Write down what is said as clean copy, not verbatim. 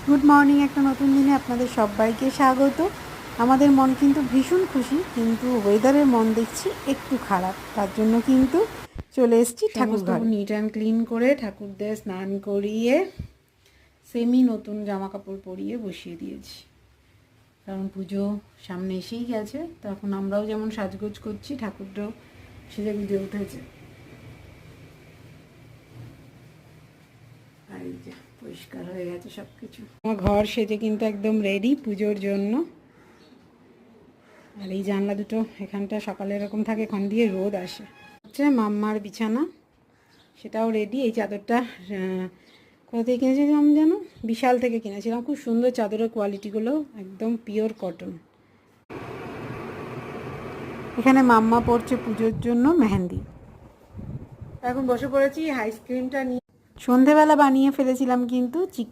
Good morning, একটা নতুন দিনে আপনাদের সবাইকে স্বাগত। আমাদের মন কিন্তু ভীষণ খুশি, কিন্তু ওয়েদারের মন দেখছি একটু খারাপ। তার জন্য কিন্তু চলে এসেছি ঠাকুর ঘরে। নিট অ্যান্ড ক্লিন করে ঠাকুরদের স্নান করিয়ে সেমি নতুন জামা কাপড় পরিয়ে বসিয়ে দিয়েছি, কারণ পুজো সামনে এসেই গেছে। তখন আমরাও যেমন সাজগোজ করছি, ঠাকুরটাও সেজে গুজে উঠেছে। আর এই যে পরিষ্কার হয়ে গেছে সব কিছু। আমার ঘর সেজে কিন্তু একদম রেডি পুজোর জন্য। আর এই জানলা দুটো এখানটা সকালে এরকম থাকে, এখান দিয়ে রোদ আসে। হচ্ছে মাম্মার বিছানা, সেটাও রেডি। এই চাদরটা কোথা থেকে কিনেছিলাম যেন, বিশাল থেকে কিনেছিলাম। খুব সুন্দর চাদরের কোয়ালিটিগুলো, একদম পিওর কটন। এখানে মাম্মা পড়ছে পুজোর জন্য মেহেন্দি। এখন বসে পড়েছি আইসক্রিমটা নিয়ে। সন্ধেবেলা বানিয়ে ফেলেছিলাম কিন্তু চিকেন